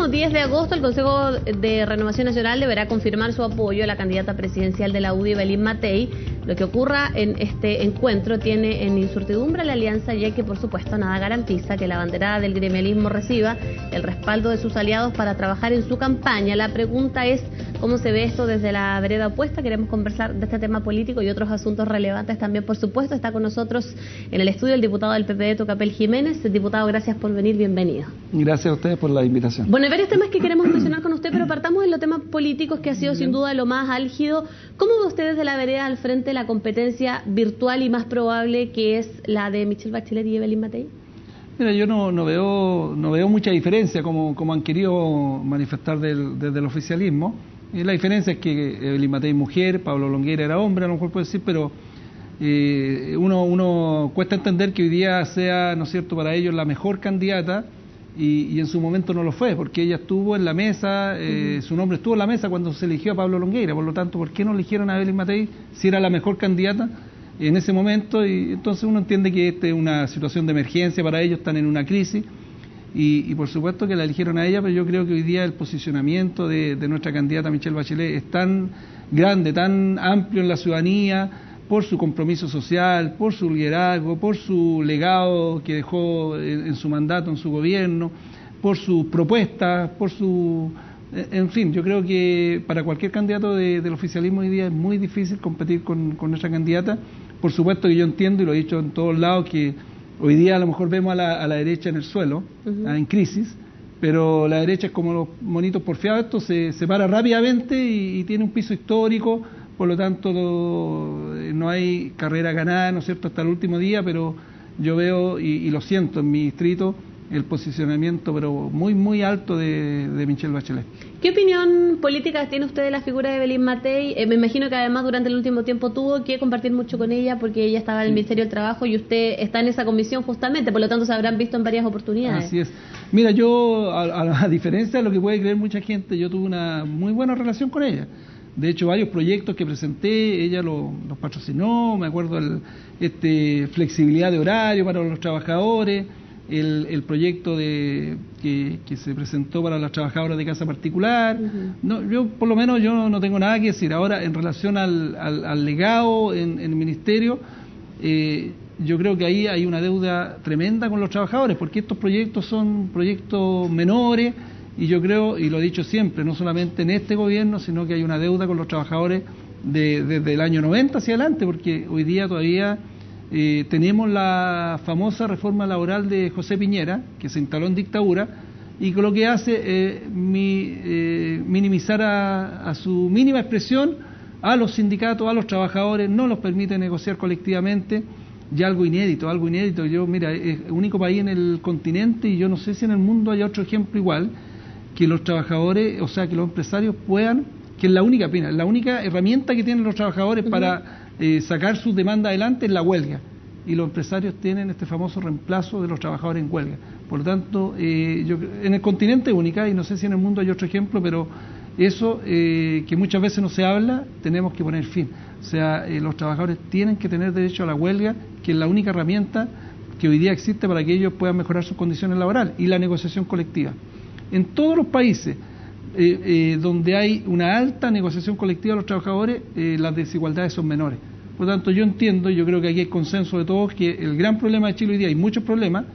próximo 10 de agosto el Consejo de Renovación Nacional deberá confirmar su apoyo a la candidata presidencial de la UDI, Evelyn Matei. Lo que ocurra en este encuentro tiene en incertidumbre la alianza, ya que por supuesto nada garantiza que la banderada del gremialismo reciba el respaldo de sus aliados para trabajar en su campaña. La pregunta es cómo se ve esto desde la vereda opuesta. Queremos conversar de este tema político y otros asuntos relevantes también, por supuesto. Está con nosotros en el estudio el diputado del PPD, Tucapel Jiménez. Diputado, gracias por venir, bienvenido. Gracias a ustedes por la invitación. Bueno, hay varios temas que queremos mencionar con usted, pero partamos en los temas políticos, que ha sido sin duda lo más álgido. ¿Cómo ve usted desde la vereda al frente la competencia virtual y más probable que es la de Michelle Bachelet y Evelyn Matei? Mira, yo no veo mucha diferencia como han querido manifestar desde el oficialismo. La diferencia es que Evelyn Matei es mujer, Pablo Longueira era hombre, a lo mejor puede decir, pero uno cuesta entender que hoy día sea, ¿no es cierto?, para ellos la mejor candidata, y en su momento no lo fue, porque ella estuvo en la mesa, su nombre estuvo en la mesa cuando se eligió a Pablo Longueira. Por lo tanto, ¿por qué no eligieron a Evelyn Matei si era la mejor candidata en ese momento? Y entonces uno entiende que esta es una situación de emergencia para ellos, están en una crisis, y por supuesto que la eligieron a ella, pero yo creo que hoy día el posicionamiento de nuestra candidata Michelle Bachelet es tan grande, tan amplio en la ciudadanía, por su compromiso social, por su liderazgo, por su legado que dejó en su mandato, en su gobierno, por sus propuestas, por su... En fin, yo creo que para cualquier candidato del oficialismo hoy día es muy difícil competir con nuestra candidata. Por supuesto que yo entiendo, y lo he dicho en todos lados, que hoy día a lo mejor vemos a la derecha en el suelo, en crisis, pero la derecha es como los monitos porfiados, esto se para rápidamente y tiene un piso histórico. Por lo tanto, no hay carrera ganada, ¿no es cierto?, hasta el último día, pero yo veo, y lo siento en mi distrito, el posicionamiento, pero muy alto de Michelle Bachelet. ¿Qué opinión política tiene usted de la figura de Evelyn Matei? Me imagino que además durante el último tiempo tuvo que compartir mucho con ella, porque ella estaba en el Ministerio del Trabajo y usted está en esa comisión justamente, por lo tanto se habrán visto en varias oportunidades. Así es. Mira, yo, a diferencia de lo que puede creer mucha gente, yo tuve una muy buena relación con ella. De hecho, varios proyectos que presenté, ella los patrocinó. Me acuerdo flexibilidad de horario para los trabajadores, el proyecto que se presentó para las trabajadoras de casa particular. No, yo por lo menos yo no tengo nada que decir. Ahora, en relación al legado en el ministerio, yo creo que ahí hay una deuda tremenda con los trabajadores, porque estos proyectos son proyectos menores. Y yo creo, y lo he dicho siempre, no solamente en este gobierno, sino que hay una deuda con los trabajadores desde el año 90 hacia adelante, porque hoy día todavía tenemos la famosa reforma laboral de José Piñera, que se instaló en dictadura, y que lo que hace es minimizar a su mínima expresión a los sindicatos, a los trabajadores, no los permite negociar colectivamente, y algo inédito. Yo, mira, es el único país en el continente, y yo no sé si en el mundo hay otro ejemplo igual, que los trabajadores, o sea, que los empresarios puedan, que es la única herramienta que tienen los trabajadores para sacar sus demandas adelante es la huelga, y los empresarios tienen este famoso reemplazo de los trabajadores en huelga. Por lo tanto, en el continente es única, y no sé si en el mundo hay otro ejemplo, pero eso que muchas veces no se habla, tenemos que poner fin. O sea, los trabajadores tienen que tener derecho a la huelga, que es la única herramienta que hoy día existe para que ellos puedan mejorar sus condiciones laborales, y la negociación colectiva. En todos los países donde hay una alta negociación colectiva de los trabajadores, las desigualdades son menores. Por lo tanto, yo entiendo, yo creo que aquí hay consenso de todos, que el gran problema de Chile hoy día, hay muchos problemas,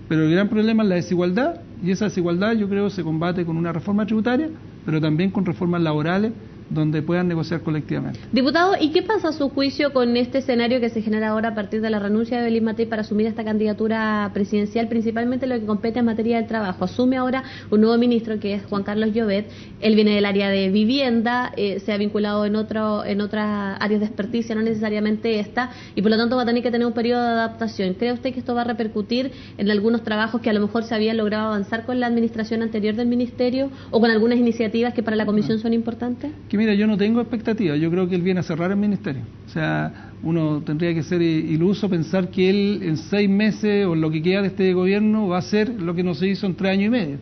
pero el gran problema es la desigualdad, y esa desigualdad yo creo se combate con una reforma tributaria, pero también con reformas laborales, donde puedan negociar colectivamente. Diputado, ¿y qué pasa a su juicio con este escenario que se genera ahora a partir de la renuncia de Evelyn Matei para asumir esta candidatura presidencial, principalmente lo que compete en materia del trabajo? Asume ahora un nuevo ministro, que es Juan Carlos Llobet. Él viene del área de vivienda, se ha vinculado en otras áreas de experticia, no necesariamente esta, y por lo tanto va a tener que tener un periodo de adaptación. ¿Cree usted que esto va a repercutir en algunos trabajos que a lo mejor se habían logrado avanzar con la administración anterior del ministerio, o con algunas iniciativas que para la comisión son importantes? Mira, yo no tengo expectativas. Yo creo que él viene a cerrar el ministerio. O sea, uno tendría que ser iluso pensar que él en 6 meses o en lo que queda de este gobierno va a hacer lo que no se hizo en 3 años y medio.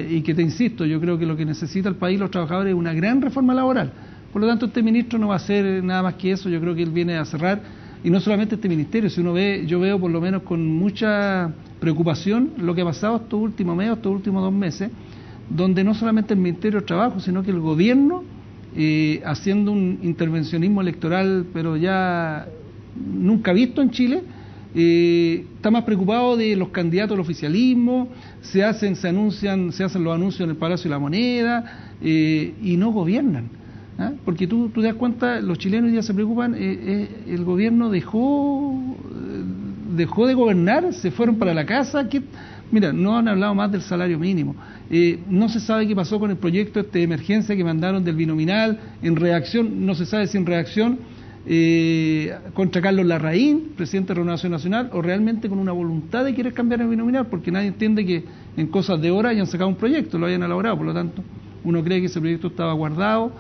Y que te insisto, yo creo que lo que necesita el país, los trabajadores, es una gran reforma laboral. Por lo tanto, este ministro no va a hacer nada más que eso. Yo creo que él viene a cerrar, y no solamente este ministerio. Si uno ve, yo veo por lo menos con mucha preocupación lo que ha pasado estos últimos meses, estos últimos 2 meses, donde no solamente el Ministerio de Trabajo, sino que el gobierno, haciendo un intervencionismo electoral, pero ya nunca visto en Chile, está más preocupado de los candidatos al oficialismo, se hacen los anuncios en el Palacio de la Moneda, y no gobiernan. Porque tú te das cuenta, los chilenos ya se preocupan, el gobierno dejó de gobernar, se fueron para la casa. Mira, no han hablado más del salario mínimo, no se sabe qué pasó con el proyecto de emergencia que mandaron del binominal, en reacción, no se sabe si en reacción contra Carlos Larraín, presidente de Renovación Nacional, o realmente con una voluntad de querer cambiar el binominal, porque nadie entiende que en cosas de horas hayan sacado un proyecto, lo hayan elaborado. Por lo tanto, uno cree que ese proyecto estaba guardado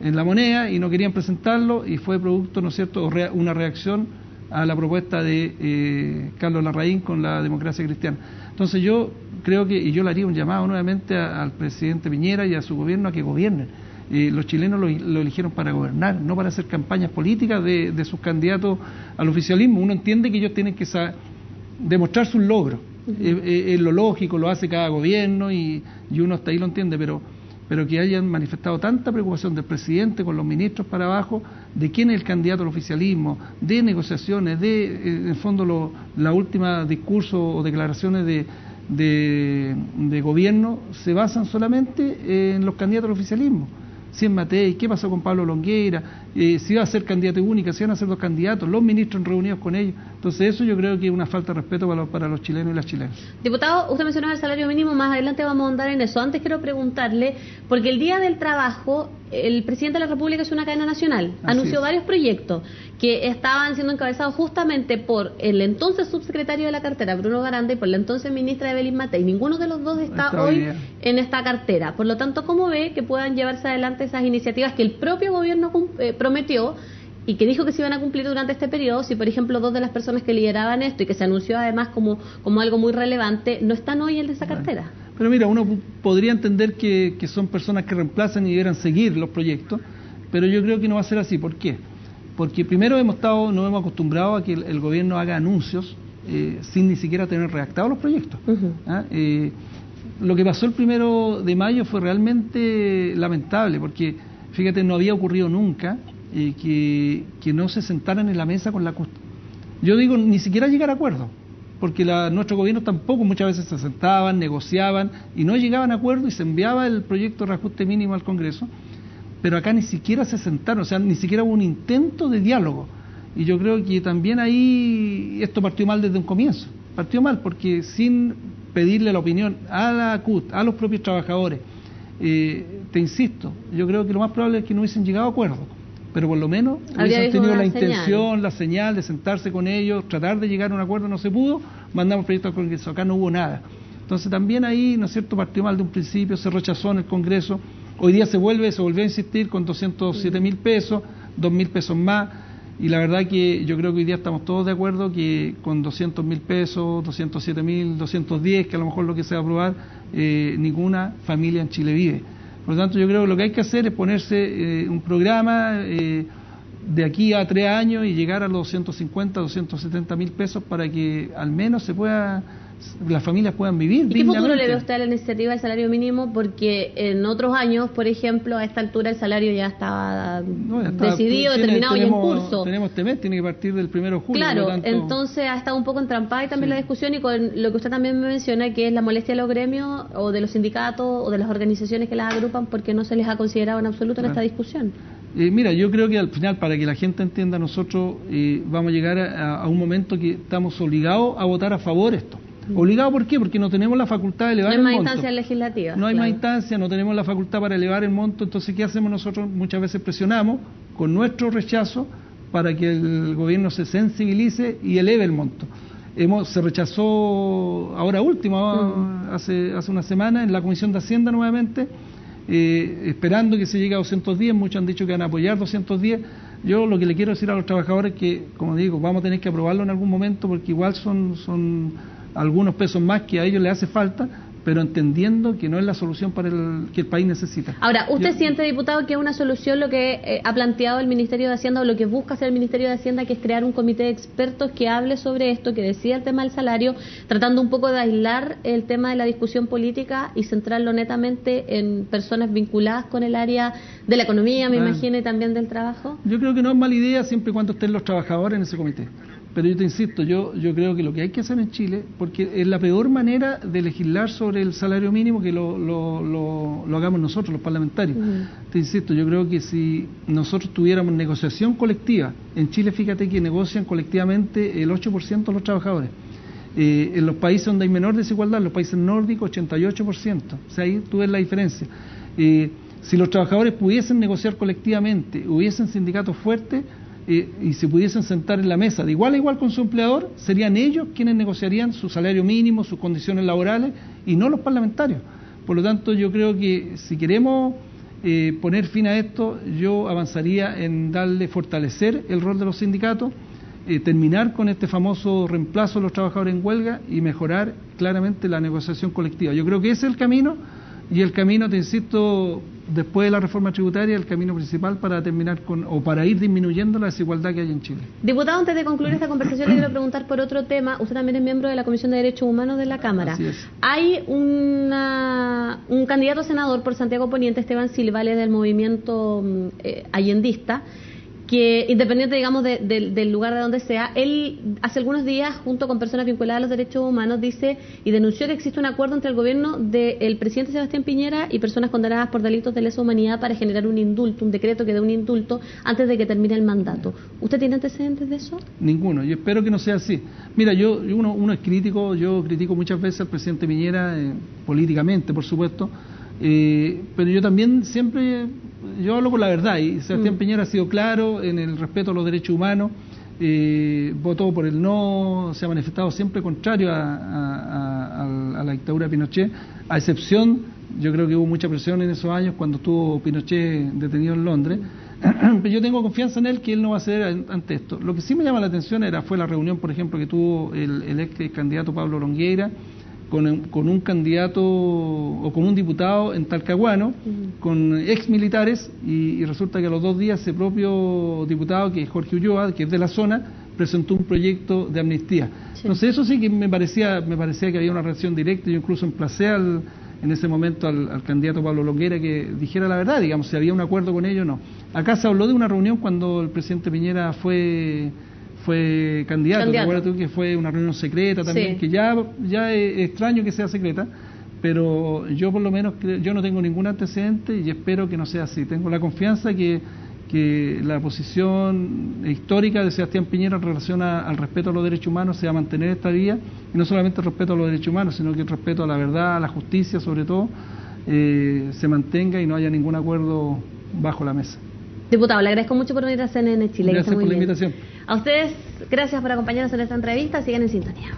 en la Moneda y no querían presentarlo, y fue producto, ¿no es cierto?, una reacción a la propuesta de Carlos Larraín con la democracia cristiana. Entonces yo creo que, y yo le haría un llamado nuevamente al presidente Piñera y a su gobierno a que gobiernen. Los chilenos lo eligieron para gobernar, no para hacer campañas políticas de sus candidatos al oficialismo. Uno entiende que ellos tienen que demostrar sus logros, es lo lógico, lo hace cada gobierno y uno hasta ahí lo entiende, pero que hayan manifestado tanta preocupación del presidente con los ministros para abajo, de quién es el candidato al oficialismo, de negociaciones, en el fondo la última discurso o declaraciones de gobierno se basan solamente en los candidatos al oficialismo. Si es Matei, qué pasó con Pablo Longueira, si va a ser candidato única, si van a ser dos candidatos, los ministros reunidos con ellos. Entonces eso yo creo que es una falta de respeto para los chilenos y las chilenas. Diputado, usted mencionaba el salario mínimo, más adelante vamos a andar en eso. Antes quiero preguntarle, porque el Día del Trabajo, el presidente de la República es una cadena nacional, anunció varios proyectos que estaban siendo encabezados justamente por el entonces subsecretario de la cartera, Bruno Garanda, y por la entonces ministra Evelyn Matei. Ninguno de los dos está hoy en esta cartera. Por lo tanto, ¿cómo ve que puedan llevarse adelante esas iniciativas que el propio gobierno prometió y que dijo que se iban a cumplir durante este periodo, si por ejemplo dos de las personas que lideraban esto y que se anunció además como algo muy relevante, no están hoy en esa cartera? Pero mira, uno podría entender que son personas que reemplazan y debieran seguir los proyectos, pero yo creo que no va a ser así. ¿Por qué? Porque primero nos hemos acostumbrado a que el gobierno haga anuncios sin ni siquiera tener redactados los proyectos. Lo que pasó el 1 de mayo fue realmente lamentable, porque fíjate, no había ocurrido nunca que no se sentaran en la mesa con la CUT. Yo digo, ni siquiera llegar a acuerdo, porque nuestros gobiernos tampoco muchas veces se sentaban, negociaban y no llegaban a acuerdo y se enviaba el proyecto de reajuste mínimo al Congreso, pero acá ni siquiera se sentaron, o sea, ni siquiera hubo un intento de diálogo. Y yo creo que también ahí esto partió mal desde un comienzo, partió mal porque sin pedirle la opinión a la CUT, a los propios trabajadores, te insisto, yo creo que lo más probable es que no hubiesen llegado a acuerdo, pero por lo menos hubiesen tenido la intención, la señal de sentarse con ellos, tratar de llegar a un acuerdo. No se pudo, mandamos proyecto al Congreso, acá no hubo nada. Entonces también ahí, ¿no es cierto?, partió mal de un principio, se rechazó en el Congreso. Hoy día se volvió a insistir con 207.000 pesos, 2.000 pesos más, y la verdad que yo creo que hoy día estamos todos de acuerdo que con 200.000 pesos, 207.000, 210, que a lo mejor lo que se va a aprobar, ninguna familia en Chile vive. Por lo tanto, yo creo que lo que hay que hacer es ponerse un programa de aquí a 3 años y llegar a los 250, 270.000 pesos para que al menos las familias puedan vivir dignamente. ¿Y qué futuro le ve usted a la iniciativa del salario mínimo? Porque en otros años, por ejemplo, a esta altura el salario ya estaba decidido, determinado y en curso. Tenemos este mes, tiene que partir del 1 de julio. Claro, entonces ha estado un poco entrampada y también la discusión, y con lo que usted también me menciona, que es la molestia de los gremios o de los sindicatos o de las organizaciones que las agrupan, porque no se les ha considerado en absoluto en esta discusión. Mira, yo creo que al final, para que la gente entienda, nosotros vamos a llegar a un momento que estamos obligados a votar a favor de esto. ¿Obligado por qué? Porque no tenemos la facultad de elevar el monto. No hay más instancias legislativas. No hay más instancias, no tenemos la facultad para elevar el monto. Entonces, ¿qué hacemos nosotros? Muchas veces presionamos con nuestro rechazo para que el gobierno se sensibilice y eleve el monto. Se rechazó ahora último, hace una semana, en la Comisión de Hacienda nuevamente, esperando que se llegue a 210. Muchos han dicho que van a apoyar 210. Yo lo que le quiero decir a los trabajadores es que, como digo, vamos a tener que aprobarlo en algún momento, porque igual son algunos pesos más que a ellos les hace falta, pero entendiendo que no es la solución para que el país necesita. Ahora, ¿usted siente, diputado, que es una solución lo que ha planteado el Ministerio de Hacienda o lo que busca hacer el Ministerio de Hacienda, que es crear un comité de expertos que hable sobre esto, que decida el tema del salario, tratando un poco de aislar el tema de la discusión política y centrarlo netamente en personas vinculadas con el área de la economía, me imagino, y también del trabajo? Yo creo que no es mala idea siempre y cuando estén los trabajadores en ese comité. Pero yo te insisto, yo creo que lo que hay que hacer en Chile, porque es la peor manera de legislar sobre el salario mínimo que lo hagamos nosotros, los parlamentarios. Te insisto, yo creo que si nosotros tuviéramos negociación colectiva, en Chile fíjate que negocian colectivamente el 8% de los trabajadores. En los países donde hay menor desigualdad, los países nórdicos, 88%. O sea, ahí tú ves la diferencia. Si los trabajadores pudiesen negociar colectivamente, hubiesen sindicatos fuertes, y se pudiesen sentar en la mesa de igual a igual con su empleador, serían ellos quienes negociarían su salario mínimo, sus condiciones laborales, y no los parlamentarios. Por lo tanto, yo creo que si queremos poner fin a esto, yo avanzaría en fortalecer el rol de los sindicatos, terminar con este famoso reemplazo de los trabajadores en huelga y mejorar claramente la negociación colectiva. Yo creo que ese es el camino, y el camino, te insisto, después de la reforma tributaria, el camino principal para terminar para ir disminuyendo la desigualdad que hay en Chile. Diputado, antes de concluir esta conversación, le quiero preguntar por otro tema. Usted también es miembro de la Comisión de Derechos Humanos de la Cámara. Así es. Hay un candidato a senador por Santiago Poniente, Esteban Silva, del movimiento allendista, que independiente, digamos, del lugar de donde sea, él hace algunos días, junto con personas vinculadas a los derechos humanos, dice y denunció que existe un acuerdo entre el gobierno del presidente Sebastián Piñera y personas condenadas por delitos de lesa humanidad para generar un indulto, un decreto que dé un indulto antes de que termine el mandato. ¿Usted tiene antecedentes de eso? Ninguno, y espero que no sea así. Mira, uno es crítico, yo critico muchas veces al presidente Piñera, políticamente, por supuesto, pero yo también siempre... Yo hablo con la verdad, y Sebastián Piñera ha sido claro en el respeto a los derechos humanos, votó por el no, se ha manifestado siempre contrario a la dictadura de Pinochet, a excepción, yo creo que hubo mucha presión en esos años cuando estuvo Pinochet detenido en Londres, pero yo tengo confianza en él que él no va a ceder ante esto. Lo que sí me llama la atención fue la reunión, por ejemplo, que tuvo el ex candidato Pablo Longueira con un candidato o con un diputado en Talcahuano, con ex militares, y resulta que a los 2 días ese propio diputado, que es Jorge Ulloa, que es de la zona, presentó un proyecto de amnistía. Sí. Entonces eso sí que me parecía que había una reacción directa. Yo incluso emplacé en ese momento al candidato Pablo Longueira que dijera la verdad, digamos, si había un acuerdo con ello o no. Acá se habló de una reunión cuando el presidente Piñera fue candidato. ¿Te acuerdas tú que fue una reunión secreta también? Sí. Que ya es extraño que sea secreta, pero yo por lo menos yo no tengo ningún antecedente y espero que no sea así. Tengo la confianza que la posición histórica de Sebastián Piñera en relación al respeto a los derechos humanos se va a mantener esta vía, y no solamente el respeto a los derechos humanos, sino que el respeto a la verdad, a la justicia sobre todo, se mantenga y no haya ningún acuerdo bajo la mesa. Diputado, le agradezco mucho por venir a CNN Chile. Gracias por la invitación. A ustedes, gracias por acompañarnos en esta entrevista. Sigan en sintonía.